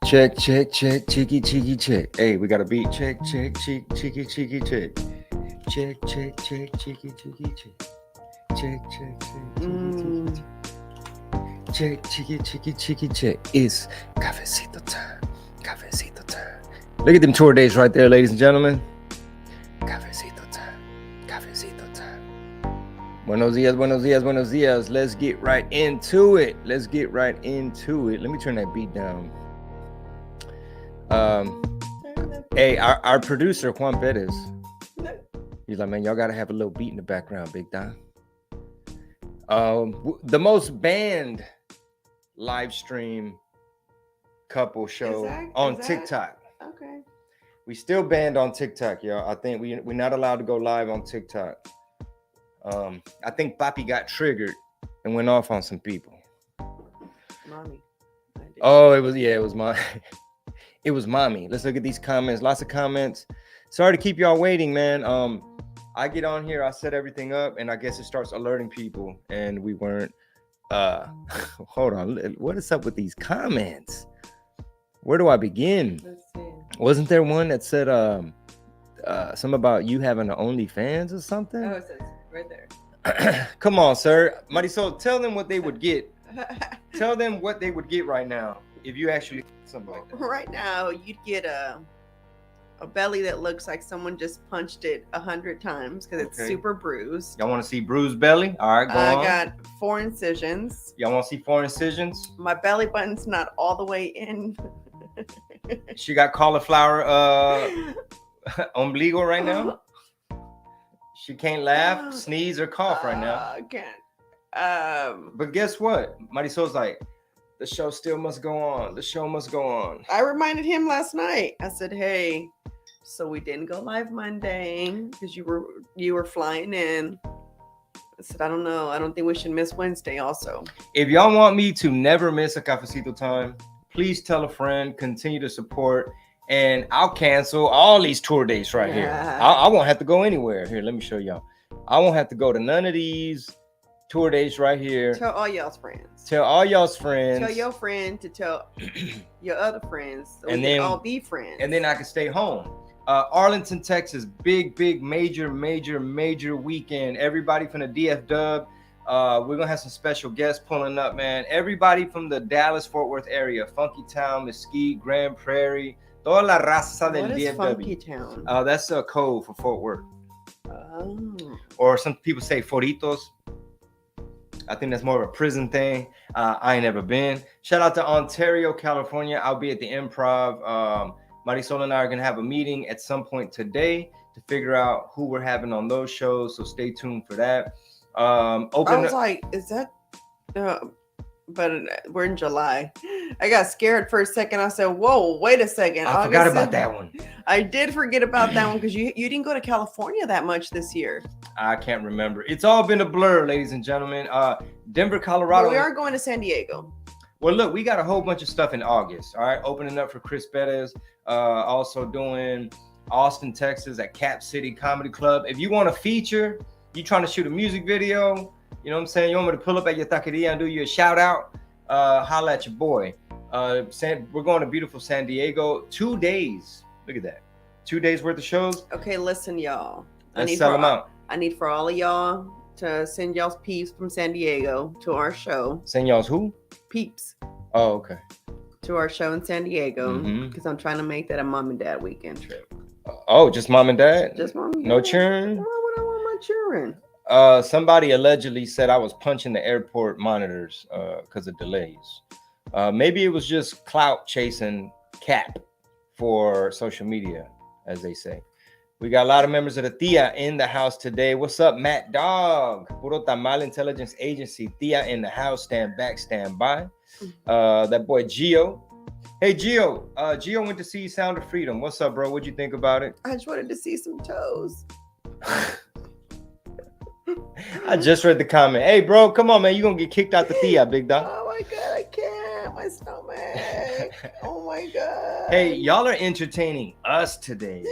Check, check, check, cheeky, cheeky, check. Hey, we got a beat. Check, check, cheek, cheeky, cheeky, check. Check, check, check, cheeky, cheeky, check. Check, check, check, cheeky, cheeky, check. Check, cheeky, cheeky, cheeky, check. It's Caqfecito time. Caqfecito time. Look at them tour dates right there, ladies and gentlemen. Caqfecito time. Caqfecito time. Buenos dias, buenos dias, buenos dias. Let's get right into it. Let's get right into it. Let me turn that beat down. Hey, our producer Juan Perez, he's like, man, y'all gotta have a little beat in the background, Big Don. The most banned live stream couple show on TikTok. Okay. We still banned on TikTok, y'all. I think we're not allowed to go live on TikTok. I think Papi got triggered and went off on some people. Mommy. Oh, it was my. It was mommy. Let's look at these comments. Lots of comments. Sorry to keep y'all waiting, man. I get on here, I set everything up, and I guess it starts alerting people, and we weren't. Hold on. What is up with these comments? Where do I begin? Let's see. Wasn't there one that said something about you having an OnlyFans or something? Oh, it says right there. Come on, sir. Marisol, tell them what they would get. Tell them what they would get right now if you actually something like that. Right now, you'd get a belly that looks like someone just punched it 100 times because it's super bruised. Y'all want to see bruised belly? All right, go on. I got 4 incisions. Y'all want to see 4 incisions? My belly button's not all the way in. She got cauliflower ombligo right now. She can't laugh, sneeze, or cough right now. I can't. But guess what? Marisol's like, the show still must go on. The show must go on. I reminded him last night. I said, hey, so we didn't go live Monday because you were flying in. I said, I don't know. I don't think we should miss Wednesday also. If y'all want me to never miss a Caqfecito time, please tell a friend, continue to support, and I'll cancel all these tour dates right here. I won't have to go anywhere. Here, let me show y'all. I won't have to go to none of these tour dates right here. Tell all y'all's friends. Tell all y'all's friends. Tell your friend to tell your other friends. So and we then can all be friends. And then I can stay home. Arlington, Texas, big, major weekend. Everybody from the DF Dub. We're gonna have some special guests pulling up, man. Everybody from the Dallas-Fort Worth area, Funky Town, Mesquite, Grand Prairie, toda la raza del DFW. Funky Town? That's a code for Fort Worth. Oh. Or some people say Foritos. I think that's more of a prison thing. I ain't never been. Shout out to Ontario, California. I'll be at the Improv. Marisol and I are gonna have a meeting at some point today to figure out who we're having on those shows. So stay tuned for that. I was like, is that? But we're in July. I got scared for a second. I said, "Whoa, wait a second." I forgot about that one. I did forget about that one because you didn't go to California that much this year. I can't remember. It's all been a blur, ladies and gentlemen. Denver, Colorado. But we are going to San Diego. Well, look, we got a whole bunch of stuff in August. All right, opening up for Chris Perez. Also doing Austin, Texas at Cap City Comedy Club. If you want a feature, you trying to shoot a music video, you know what I'm saying? You want me to pull up at your taqueria and do you a shout out? Holla at your boy. We're going to beautiful San Diego. 2 days. Look at that. 2 days worth of shows. Okay, listen, y'all. Let's sell them out. I need for all of y'all to send y'all's peeps from San Diego to our show. Send y'all's who? Peeps. Oh, okay. To our show in San Diego because I'm trying to make that a mom and dad weekend trip. Oh, just mom and dad? Just mom and dad. No children? Why would I want my children? Somebody allegedly said I was punching the airport monitors because of delays. Maybe it was just clout chasing Cap for social media, as they say. We got a lot of members of the TIA in the house today. What's up, Matt Dog? Puro Tamal Intelligence Agency. TIA in the house. Stand back, stand by. That boy Gio. Hey, Gio. Gio went to see Sound of Freedom. What's up, bro? What'd you think about it? I just wanted to see some toes. I just read the comment. Hey, bro, come on, man. You're going to get kicked out the TIA, big dog. Oh, my God. I can't. My stomach. Oh, my God. Hey, y'all are entertaining us today.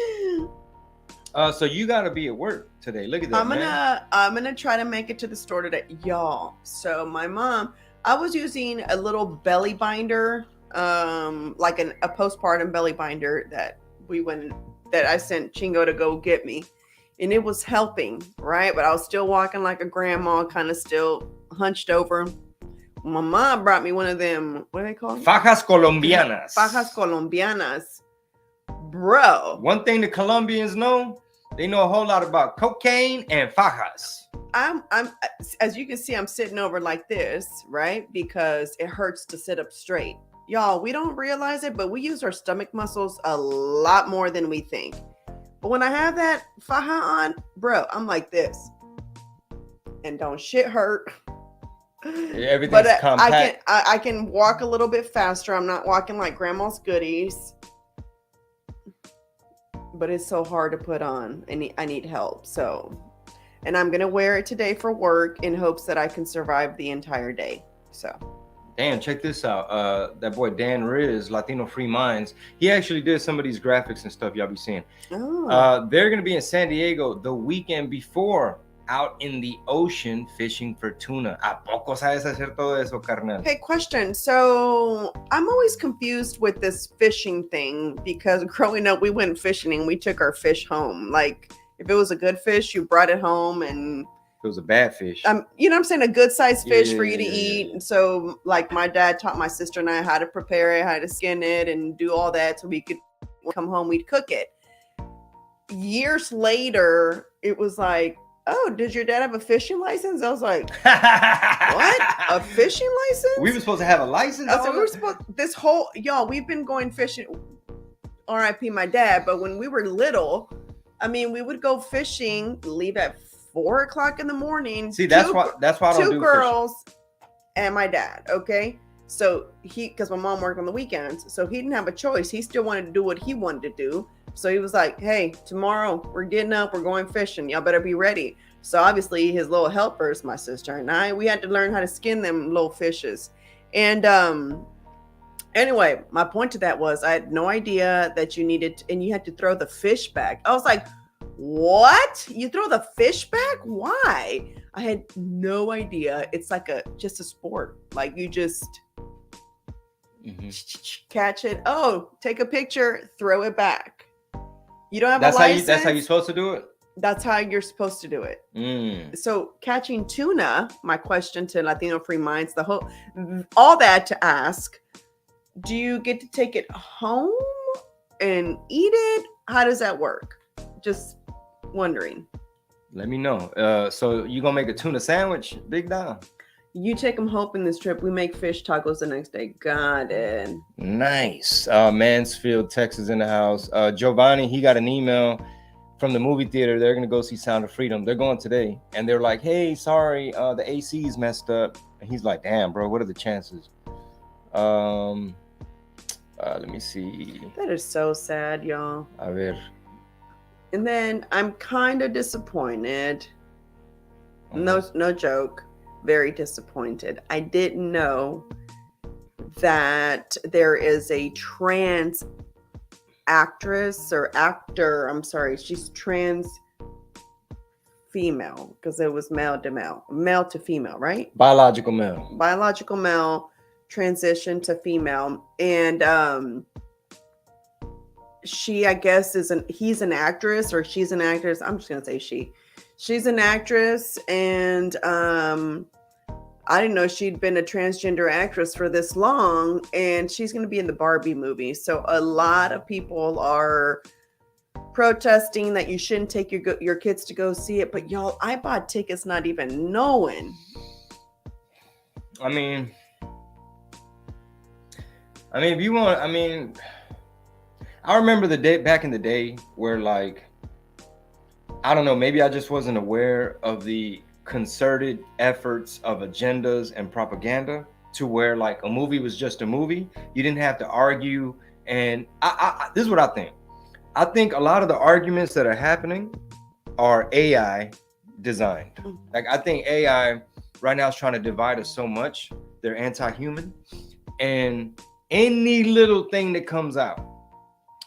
So you got to be at work today. Look at that, I'm gonna try to make it to the store today, y'all. So my mom, I was using a little belly binder like a postpartum belly binder that I sent Chingo to go get me, and it was helping, right? But I was still walking like a grandma, kind of still hunched over. My mom brought me one of them. What are they called? Fajas colombianas. Fajas colombianas, bro. One thing the Colombians know, they know a whole lot about cocaine and fajas. I'm as you can see, I'm sitting over like this, right? Because it hurts to sit up straight. Y'all, we don't realize it, but we use our stomach muscles a lot more than we think. But when I have that faja on, bro, I'm like this. And don't shit hurt. Everything's compact. I can walk a little bit faster. I'm not walking like grandma's goodies. But it's so hard to put on. I need help. And I'm gonna wear it today for work in hopes that I can survive the entire day. So damn, check this out. That boy Dan Riz, Latino Free Minds, he actually did some of these graphics and stuff y'all be seeing. They're gonna be in San Diego the weekend before, out in the ocean fishing for tuna. ¿A poco sabes hacer todo eso, carnal? Hey, question. So I'm always confused with this fishing thing, because growing up, we went fishing and we took our fish home. Like, if it was a good fish, you brought it home, and it was a bad fish. You know what I'm saying? A good sized fish for you to eat. And so, like, my dad taught my sister and I how to prepare it, how to skin it, and do all that so we could come home, we'd cook it. Years later, it was like, oh, did your dad have a fishing license? I was like, what? A fishing license? We were supposed to have a license? I said, we've been going fishing. RIP my dad, but when we were little, I mean, we would go fishing, leave at 4 o'clock in the morning. See, that's why I don't do two girls and my dad, okay? So because my mom worked on the weekends, so he didn't have a choice. He still wanted to do what he wanted to do. So he was like, hey, tomorrow we're getting up, we're going fishing. Y'all better be ready. So obviously his little helpers, my sister and I, we had to learn how to skin them little fishes. And anyway, my point to that was I had no idea that you needed, and you had to throw the fish back. I was like, what? You throw the fish back? Why? I had no idea. It's like just a sport. Like, you just catch it. Oh, take a picture, throw it back. You don't have a license. That's how you're supposed to do it? That's how you're supposed to do it. So catching tuna, my question to Latino Free Minds, all that to ask, do you get to take it home and eat it? How does that work? Just wondering. Let me know. So you gonna make a tuna sandwich, Big Dom? You take them home in this trip. We make fish tacos the next day. Got it. Nice. Mansfield, Texas in the house. Giovanni, he got an email from the movie theater. They're going to go see Sound of Freedom. They're going today. And they're like, hey, sorry, the AC's messed up. And he's like, damn, bro, what are the chances? Let me see. That is so sad, y'all. A ver. And then I'm kind of disappointed. No joke. Very disappointed. I didn't know that there is a trans actress or actor. I'm sorry, she's trans female, because it was male to female, right? Biological male transition to female, and she, I guess, he's an actress, or she's an actress. I'm just gonna say she's an actress, and I didn't know she'd been a transgender actress for this long, and she's going to be in the Barbie movie. So a lot of people are protesting that you shouldn't take your kids to go see it. But y'all, I bought tickets not even knowing. I mean, if you want, I remember the day back in the day where, like, I don't know, maybe I just wasn't aware of the concerted efforts of agendas and propaganda, to where, like, a movie was just a movie. You didn't have to argue. And this is what I think. I think a lot of the arguments that are happening are AI designed. Like, I think AI right now is trying to divide us so much. They're anti-human. And any little thing that comes out,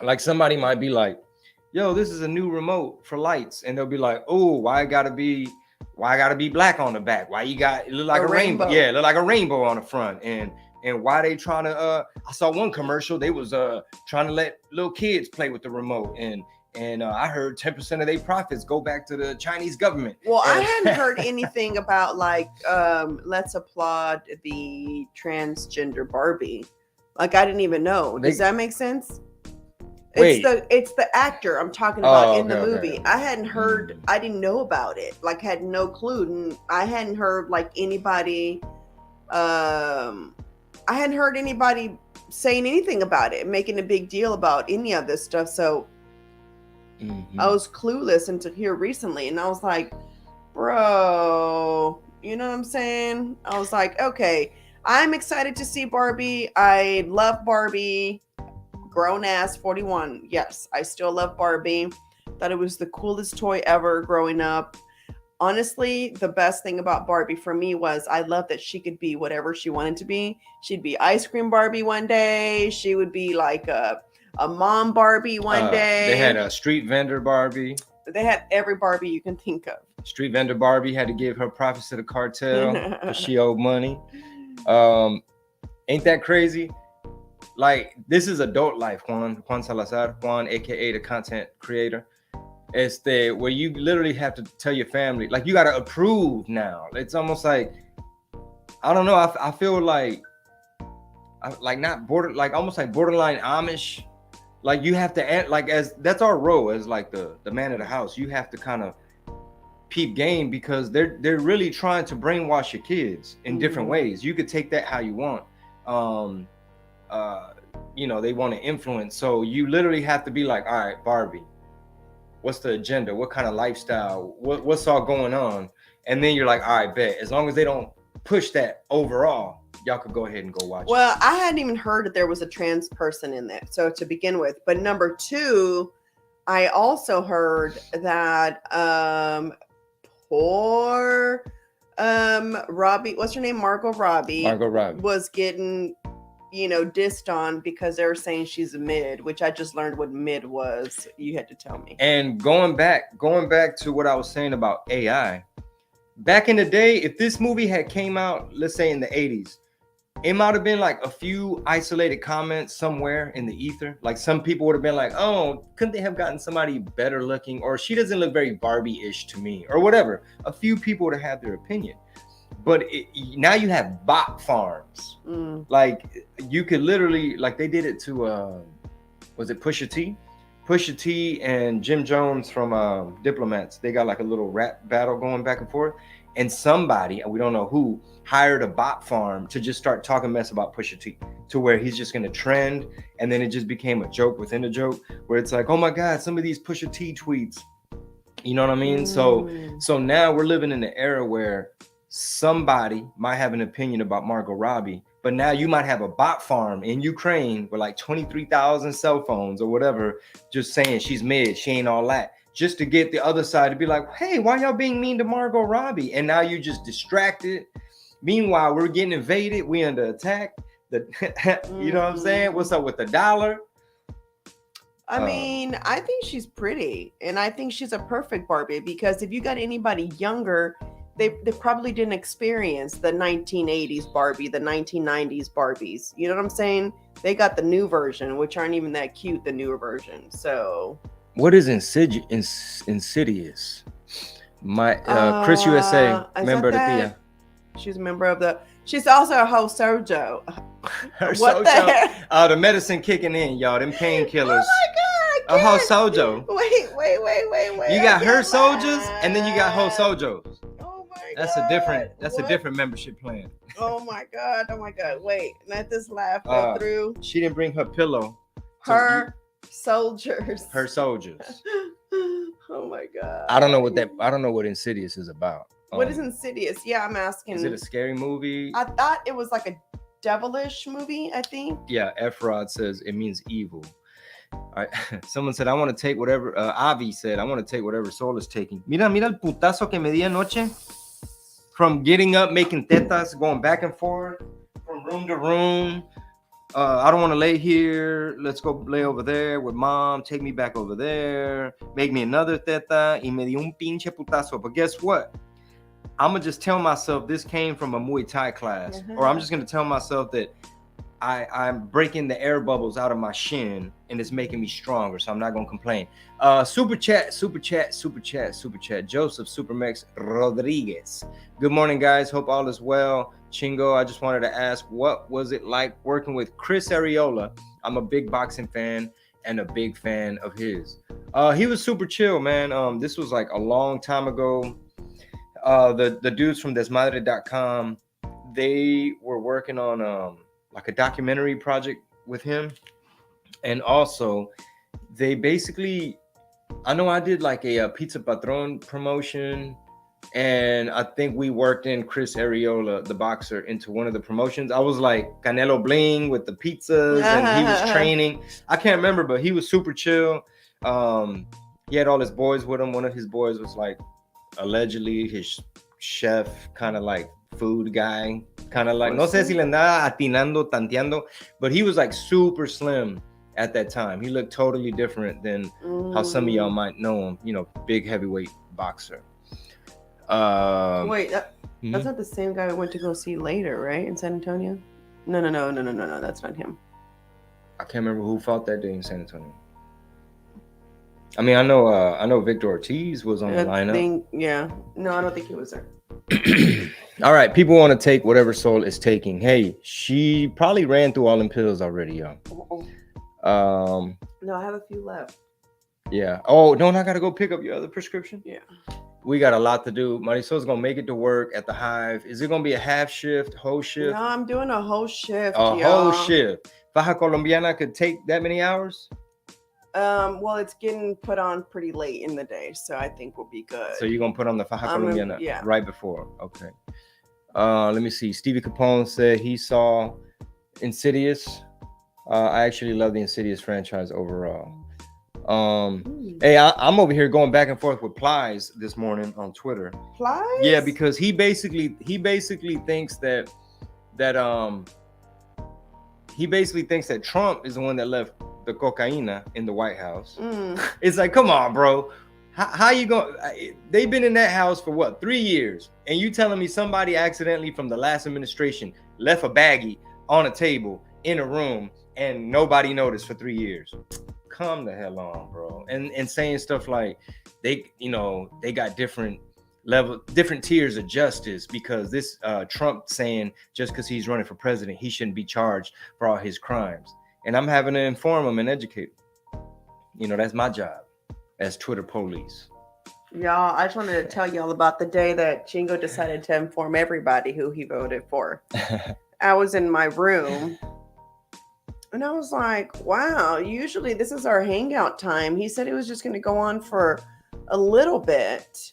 like, somebody might be like, yo, this is a new remote for lights. And they'll be like, oh, why I gotta be black on the back? Why you got, it look like a rainbow? Yeah, it look like a rainbow on the front. And and why they trying to I saw one commercial, they was trying to let little kids play with the remote, and I heard 10% of their profits go back to the Chinese government. Well, I hadn't heard anything about like let's applaud the transgender Barbie. Like I didn't even know. Does that make sense? Wait. It's the actor I'm talking about in the okay, movie. okay. I hadn't heard. I didn't know about it. Like had no clue. And I hadn't heard like anybody. I hadn't heard anybody saying anything about it, making a big deal about any of this stuff. So I was clueless until here recently, and I was like, bro, you know what I'm saying? I was like, okay, I'm excited to see Barbie. I love Barbie. Grown ass 41. Yes, I still love Barbie. Thought it was the coolest toy ever growing up. Honestly, the best thing about Barbie for me was I love that she could be whatever she wanted to be. She'd be ice cream Barbie one day. She would be like a mom Barbie one day. They had a street vendor Barbie. They had every Barbie you can think of. Street vendor Barbie had to give her profits to the cartel because she owed money. Ain't that crazy? Like, this is adult life, Juan Salazar, Juan, aka the content creator. It's where you literally have to tell your family, like, you got to approve now. It's almost like, I don't know, I feel like almost like borderline Amish. Like, you have to, like, as that's our role as like the man of the house. You have to kind of peep game, because they're really trying to brainwash your kids in different ways. You could take that how you want. You know, they want to influence. So you literally have to be like, all right, Barbie, what's the agenda? What kind of lifestyle? What's all going on? And then you're like, all right, bet. As long as they don't push that overall, y'all could go ahead and go watch it. Well, I hadn't even heard that there was a trans person in there. So to begin with, but number two, I also heard that poor Robbie, what's her name? Margot Robbie was getting, you know, dissed on because they were saying she's a mid, which I just learned what mid was. You had to tell me. And going back to what I was saying about AI, back in the day, if this movie had came out, let's say in the 80s, it might have been like a few isolated comments somewhere in the ether. Like, some people would have been like, oh, couldn't they have gotten somebody better looking? Or she doesn't look very Barbie-ish to me, or whatever. A few people would have had their opinion. But now you have bot farms. Like, you could literally, like, they did it to, was it Pusha T? Pusha T and Jim Jones from Diplomats. They got like a little rap battle going back and forth. And somebody, and we don't know who, hired a bot farm to just start talking mess about Pusha T, to where he's just going to trend. And then it just became a joke within a joke, where it's like, oh my God, some of these Pusha T tweets. You know what I mean? So now we're living in an era where somebody might have an opinion about Margot Robbie, but now you might have a bot farm in Ukraine with like 23,000 cell phones or whatever, just saying she's mid, she ain't all that, just to get the other side to be like, hey, why y'all being mean to Margot Robbie? And now you just distracted. Meanwhile, we're getting invaded, we under attack. You know what I'm saying? What's up with the dollar? I mean, I think she's pretty, and I think she's a perfect Barbie, because if you got anybody younger, they probably didn't experience the 1980s Barbie, the 1990s Barbies. You know what I'm saying? They got the new version, which aren't even that cute, the newer version. So what is Insidious? My Chris USA, member of the Tia. She's a member of the. She's also a whole sojo. Her what sojo? The heck? The medicine kicking in, y'all. Them painkillers. Oh my God! A whole sojo. Wait. You got her sojos, and then you got whole sojos. Oh my God! That's a different membership plan. Oh my God! Wait, let this laugh go through. She didn't bring her pillow. Her soldiers. Her soldiers. Oh my God! I don't know what Insidious is about. What is Insidious? Yeah, I'm asking. Is it a scary movie? I thought it was like a devilish movie, I think. Yeah, Efrod says it means evil. All right. Someone said, I want to take whatever, Avi said, I want to take whatever Soul is taking. Mira el putazo que me di anoche. From getting up, making tetas, going back and forth, from room to room. I don't want to lay here. Let's go lay over there with mom. Take me back over there. Make me another teta. Y me di un pinche putazo. But guess what? I'm going to just tell myself this came from a Muay Thai class. Or I'm just going to tell myself that I'm breaking the air bubbles out of my shin, and it's making me stronger. So I'm not gonna complain. Super chat. Joseph Supermex Rodriguez. Good morning, guys. Hope all is well. Chingo, I just wanted to ask, what was it like working with Chris Arreola? I'm a big boxing fan and a big fan of his. He was super chill, man. This was like a long time ago. The dudes from Desmadre.com, they were working on like a documentary project with him, and also they basically, I know I did like a Pizza Patron promotion, and I think we worked in Chris Arreola, the boxer, into one of the promotions. I was like Canelo Bling with the pizzas, and he was training. I can't remember, but he was super chill. He had all his boys with him. One of his boys was like allegedly his chef, kind of like food guy, kind of like, no sé si le andaba atinando, tanteando, but he was like super slim at that time. He looked totally different than how some of y'all might know him, you know, big heavyweight boxer. Wait, that's not the same guy we went to go see later, right? In San Antonio? No, that's not him. I can't remember who fought that day in San Antonio. I mean, I know Victor Ortiz was on the lineup. No, I don't think he was there. All right, people want to take whatever Soul is taking. Hey, she probably ran through all them pills already, y'all. No, I have a few left. Yeah. Oh, don't I gotta go pick up your other prescription? Yeah. We got a lot to do. Marisol's gonna make it to work at the Hive. Is it gonna be a half shift, whole shift? No, I'm doing a whole shift. Whole shift. Faja Colombiana could take that many hours? Well, it's getting put on pretty late in the day, so I think we'll be good. So you're gonna put on the Faja Colombiana right before. Okay. Let me see. Stevie Capone said he saw Insidious. I actually love the Insidious franchise overall. Hey, I'm over here going back and forth with Plies this morning on Twitter. Plies? Yeah, because he basically thinks that Trump is the one that left the cocaina in the White House. It's like, come on, bro. How you going? They've been in that house for what, 3 years, and you telling me somebody accidentally from the last administration left a baggie on a table in a room and nobody noticed for 3 years? Come the hell on, bro. And saying stuff like they got different tiers of justice because this Trump saying just because he's running for president, he shouldn't be charged for all his crimes. And I'm having to inform him and educate him. You know, that's my job as Twitter police. Y'all, I just wanted to tell y'all about the day that Chingo decided to inform everybody who he voted for. I was in my room and I was like, wow, usually this is our hangout time. He said it was just going to go on for a little bit.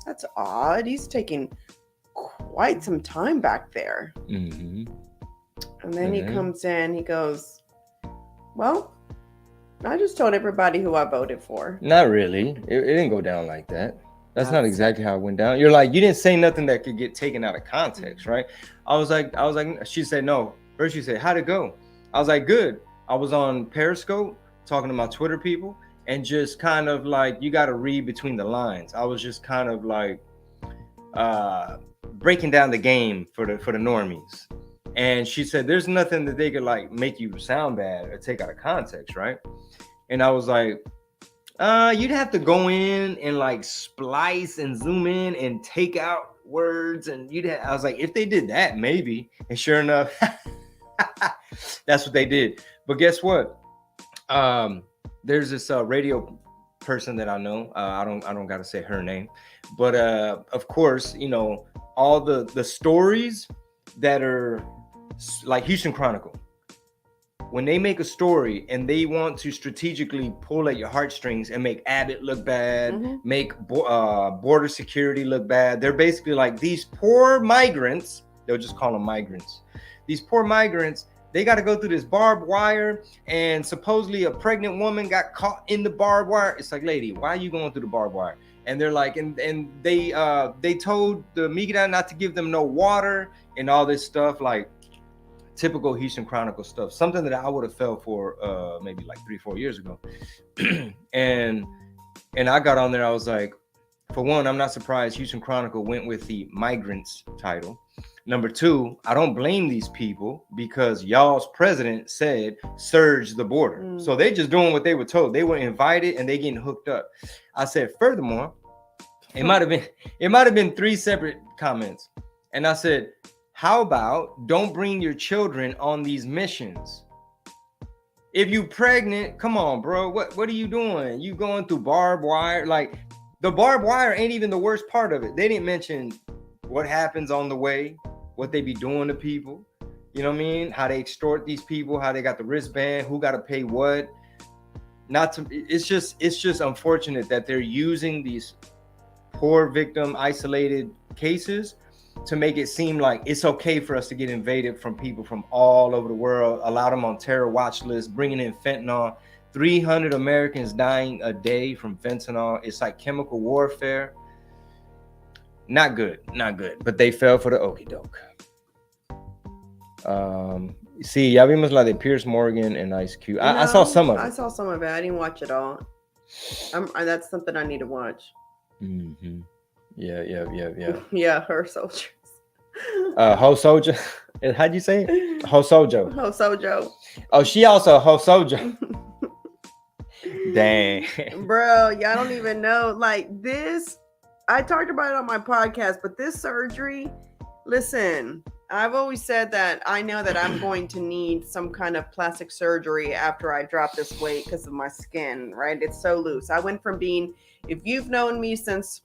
That's odd. He's taking quite some time back there. Mm-hmm. And then he comes in, he goes, well, I just told everybody who I voted for. Not really. It didn't go down like that. That's not exactly how it went down. You're like, you didn't say nothing that could get taken out of context, right? I was like, she said no. First she said, how'd it go? I was like, good. I was on Periscope talking to my Twitter people and just kind of like, you got to read between the lines. I was just kind of like breaking down the game for the normies. And she said, there's nothing that they could like make you sound bad or take out of context, right? And I was like, you'd have to go in and like splice and zoom in and take out words. And I was like, if they did that, maybe. And sure enough, that's what they did. But guess what? There's this radio person that I know. I don't gotta say her name, but of course, you know, all the stories that are like Houston Chronicle, when they make a story and they want to strategically pull at your heartstrings and make Abbott look bad, make border security look bad, they're basically like, these poor migrants, they'll just call them migrants. These poor migrants, they got to go through this barbed wire, and supposedly a pregnant woman got caught in the barbed wire. It's like, lady, why are you going through the barbed wire? And they're like, and they told the migra not to give them no water and all this stuff, like typical Houston Chronicle stuff, something that I would have fell for maybe like 3-4 years ago. and I got on there. I was like, for one, I'm not surprised Houston Chronicle went with the migrants title. Number two, I don't blame these people because y'all's president said surge the border. So they just doing what they were told. They were invited and they getting hooked up. I said, furthermore, it might have been 3 separate comments. And I said, how about don't bring your children on these missions? If you pregnant, come on, bro. What are you doing? You going through barbed wire? Like, the barbed wire ain't even the worst part of it. They didn't mention what happens on the way, what they be doing to people, you know what I mean? How they extort these people, how they got the wristband, who got to pay what. It's just unfortunate that they're using these poor victim isolated cases to make it seem like it's okay for us to get invaded from people from all over the world, allow them on terror watch lists, bringing in fentanyl. 300 Americans dying a day from fentanyl. It's like chemical warfare. Not good. But they fell for the okie doke. See, ya vimos la de Pierce Morgan and Ice Cube. I saw some of it. I saw some of it. I didn't watch it all. That's something I need to watch. Mm-hmm. Yeah. Yeah, her soldiers. Ho Soldier. How'd you say it? Ho Sojo. Ho Sojo. Oh, she also Ho Sojo. Dang. Bro, y'all don't even know. Like this, I talked about it on my podcast, but this surgery, listen, I've always said that I know that I'm going to need some kind of plastic surgery after I drop this weight because of my skin, right? It's so loose. I went from being, if you've known me since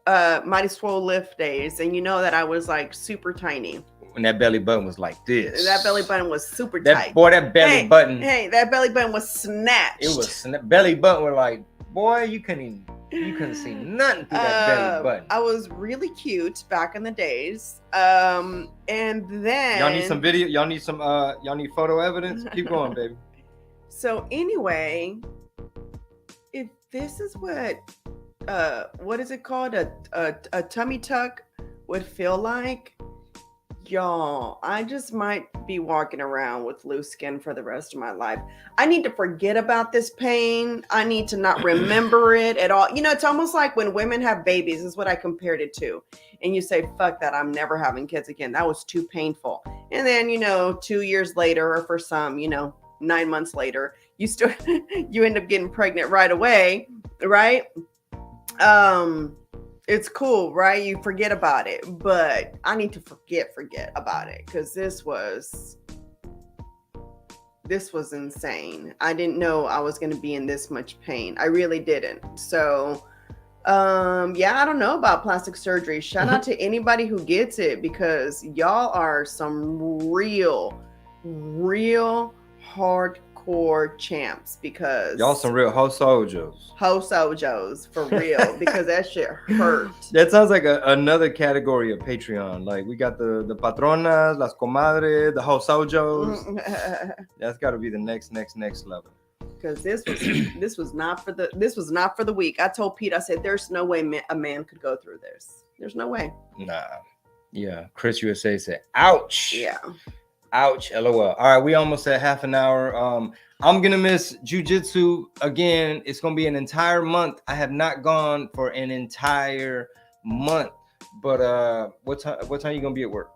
Mighty Swole Lift days, and you know that I was like super tiny. When that belly button was like this. That belly button was super tight. That belly button. Hey, that belly button was snatched. It was belly button was like, boy, you couldn't see nothing through that belly button. I was really cute back in the days. And then y'all need some video. Y'all need photo evidence. Keep going, baby. So anyway, if this is what is it called? A tummy tuck would feel like. Y'all, I just might be walking around with loose skin for the rest of my life. I need to forget about this pain. I need to not remember it at all. You know, it's almost like when women have babies, is what I compared it to. And you say, fuck that, I'm never having kids again. That was too painful. And then, 2 years later, or for some, 9 months later, you end up getting pregnant right away, right? It's cool, right? You forget about it, but I need to forget about it because this was insane. I didn't know I was going to be in this much pain. I really didn't. So, I don't know about plastic surgery. Shout out to anybody who gets it because y'all are some real hardcore champs because y'all some real Ho Sojos for real because that shit hurt. That sounds like another category of Patreon. Like we got the patronas, las comadres, the Ho Sojos. That's got to be the next level. Because this was not for the weak. I told Pete, I said, "There's no way a man could go through this. There's no way." Nah. Yeah. Chris USA said, "Ouch." Yeah. Ouch, LOL. All right, we almost at half an hour. I'm gonna miss jiu-jitsu again. It's gonna be an entire month. I have not gone for an entire month. But what time you gonna be at work?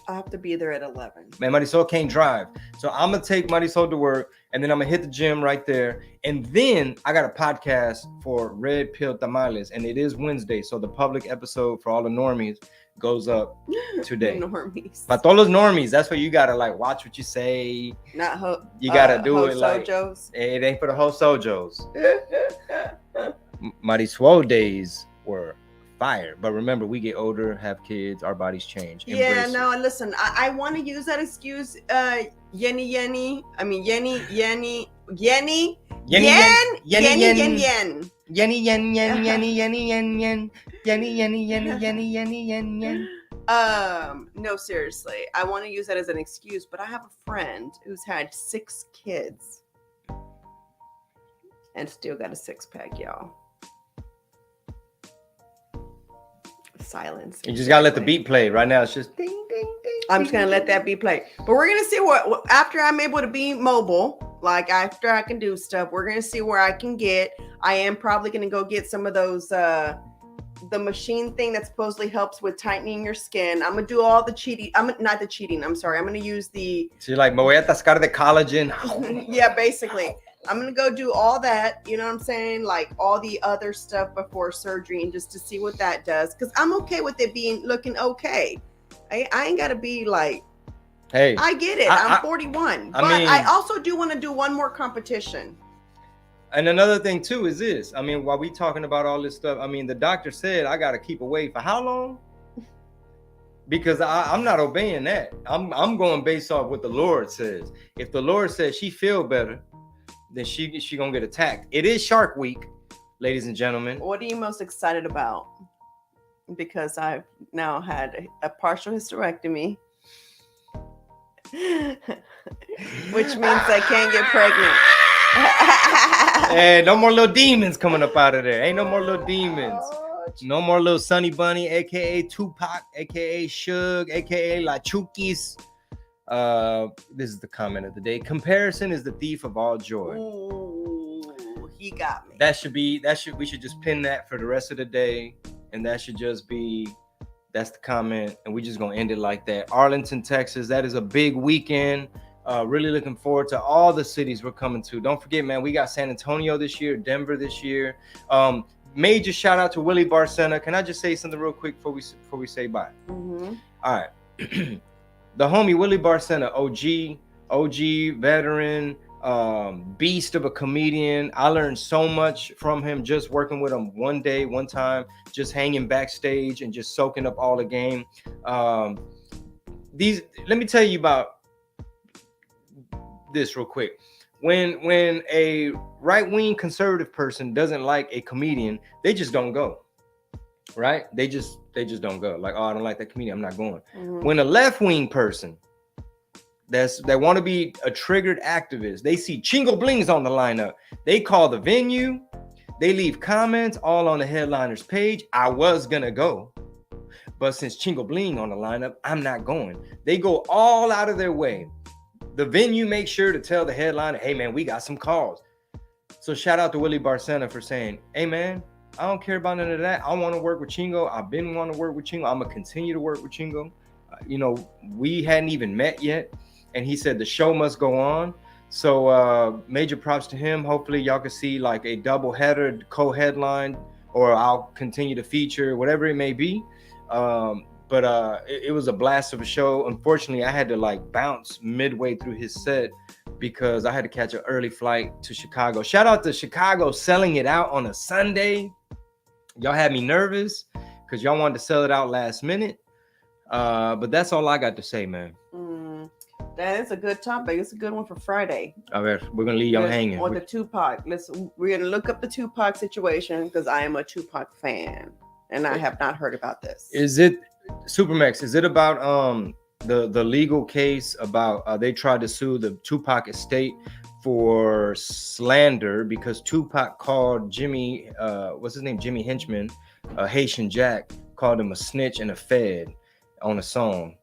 I have to be there at 11. Man, Marisol can't drive. So I'm gonna take Marisol to work and then I'm gonna hit the gym right there. And then I got a podcast for Red Pill Tamales, and it is Wednesday. So the public episode for all the normies goes up today. Normies. But todos los normies, that's where you gotta like watch what you say. You gotta do it like Sojos. It ain't for the whole Sojos. Marisol days were fire, but remember, we get older, have kids, our bodies change. Embrace and listen, I want to use that excuse. Yenny. I mean Yenny. No, seriously. I want to use that as an excuse, but I have a friend who's had 6 kids and still got a 6-pack, y'all. Silence. You just gotta let the beat play. Right now, it's just ding, ding, ding. I'm just gonna let that beat play. But we're gonna see what after I'm able to be mobile, like after I can do stuff, we're gonna see where I can get. I am probably gonna go get some of those the machine thing that supposedly helps with tightening your skin. I'm gonna do all the cheating. I'm not the cheating. I'm sorry. I'm gonna use the. So you're like, me voy a atascar de collagen. Yeah, basically. I'm gonna go do all that. You know what I'm saying? Like all the other stuff before surgery, and just to see what that does. Because I'm okay with it looking okay. I ain't gotta be like. Hey, I get it. I'm 41, but I also do want to do one more competition. And another thing too is this. I mean, while we talking about all this stuff, I mean, the doctor said I got to keep away for how long? Because I'm not obeying that. I'm going based off what the Lord says. If the Lord says she feel better, then she gonna get attacked. It is Shark Week, ladies and gentlemen. What are you most excited about? Because I've now had a partial hysterectomy, which means I can't get pregnant. Hey, no more little demons coming up out of there. Ain't no more little demons. No more little Sunny Bunny, aka Tupac, aka Suge, aka La Chukis. This is the comment of the day. Comparison is the thief of all joy. Ooh, he got me. We should just pin that for the rest of the day, and that should just be. That's the comment, and we just gonna end it like that. Arlington, Texas. That is a big weekend. Really looking forward to all the cities we're coming to. Don't forget, man, we got San Antonio this year, Denver this year. Major shout out to Willie Barcena. Can I just say something real quick before we say bye? Mm-hmm. All right. The homie Willie Barcena, OG veteran, beast of a comedian. I learned so much from him just working with him one time, just hanging backstage and just soaking up all the game. Let me tell you about this real quick. When a right-wing conservative person doesn't like a comedian, they just don't go. Right? They just don't go. Like, oh, I don't like that comedian, I'm not going. Mm-hmm. When a left-wing person that want to be a triggered activist, they see Chingo Bling's on the lineup, they call the venue, they leave comments all on the headliner's page. I was gonna go, but since Chingo Bling on the lineup, I'm not going. They go all out of their way. The venue makes sure to tell the headliner, hey man, we got some calls. So shout out to Willie Barcena for saying, hey man, I don't care about none of that. I want to work with Chingo. I've been wanting to work with Chingo. I'm gonna continue to work with Chingo. We hadn't even met yet, and he said the show must go on. So major props to him. Hopefully y'all can see like a double header, co-headline, or I'll continue to feature, whatever it may be. But it was a blast of a show. Unfortunately, I had to like bounce midway through his set because I had to catch an early flight to Chicago. Shout out to Chicago selling it out on a Sunday. Y'all had me nervous because y'all wanted to sell it out last minute. But that's all I got to say, man. That is a good topic. It's a good one for Friday. All right, we're gonna leave y'all hanging. Or the Tupac. We're gonna look up the Tupac situation because I am a Tupac fan and I have not heard about this. Is it Supermax? Is it about the legal case about they tried to sue the Tupac estate for slander because Tupac called Jimmy what's his name, Jimmy Henchman, Haitian Jack, called him a snitch and a fed on a song,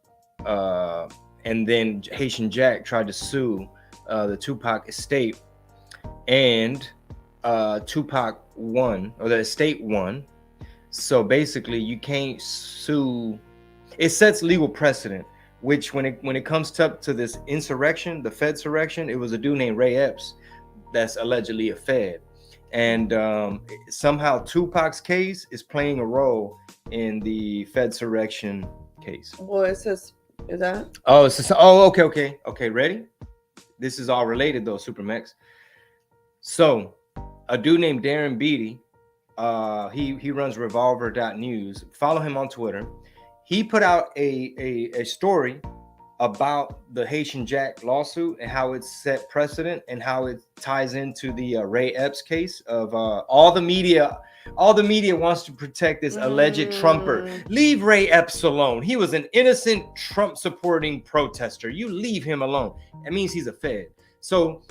and then Haitian Jack tried to sue the Tupac estate, and Tupac won, or the estate won. So basically you can't sue. It sets legal precedent, which when it comes to this insurrection, the Fedsurrection, it was a dude named Ray Epps that's allegedly a Fed. And somehow Tupac's case is playing a role in the Fedsurrection case. Well, it says, is that? Oh, okay. Ready? This is all related though, Supermax. So a dude named Darren Beatty, he runs revolver.news. Follow him on Twitter. He put out a story about the Haitian Jack lawsuit and how it set precedent and how it ties into the Ray Epps case of all the media wants to protect this alleged Trumper. Leave Ray Epps alone. He was an innocent Trump supporting protester. You leave him alone. That means he's a Fed. So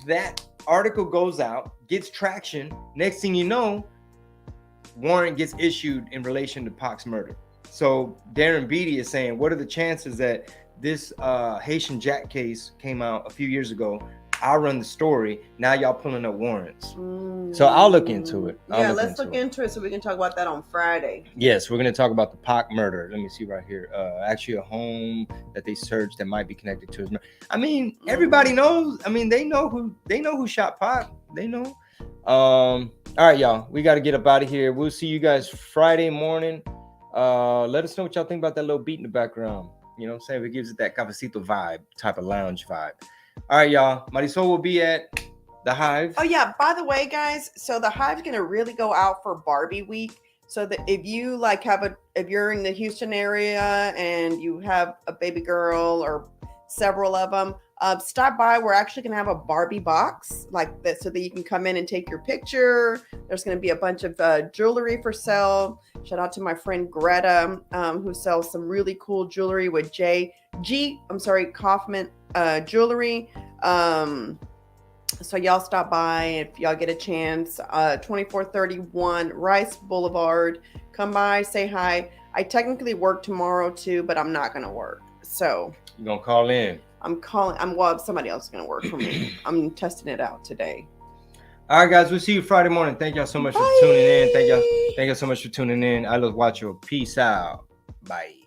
that article goes out, gets traction. Next thing you know, warrant gets issued in relation to Pac's murder. So Darren Beatty is saying, what are the chances that this Haitian Jack case came out a few years ago? I'll run the story. Now y'all pulling up warrants. So I'll look into it. Let's look into it so we can talk about that on Friday. Yes, we're gonna talk about the Pac murder. Let me see right here. Actually, a home that they searched that might be connected to his murder. I mean, everybody knows. I mean, they know who shot Pac. They know. All right, y'all. We got to get up out of here. We'll see you guys Friday morning. Let us know what y'all think about that little beat in the background. You know what I'm saying? It gives it that Caqfecito vibe, type of lounge vibe. All right, y'all. Marisol will be at the Hive. Oh yeah, by the way, guys, so the Hive's gonna really go out for Barbie week. So that if you if you're in the Houston area and you have a baby girl or several of them, stop by. We're actually gonna have a Barbie box like that so that you can come in and take your picture. There's gonna be a bunch of jewelry for sale. Shout out to my friend Greta, who sells some really cool jewelry with Kaufman jewelry. So y'all stop by if y'all get a chance. 2431 Rice Boulevard. Come by, say hi. I technically work tomorrow too, but I'm not gonna work. So you gonna call in? Somebody else is gonna work for me. I'm testing it out today. All right, guys, we'll see you Friday morning. Thank y'all so much for tuning in. Thank y'all so much for tuning in. I love Watcho. Peace out. Bye.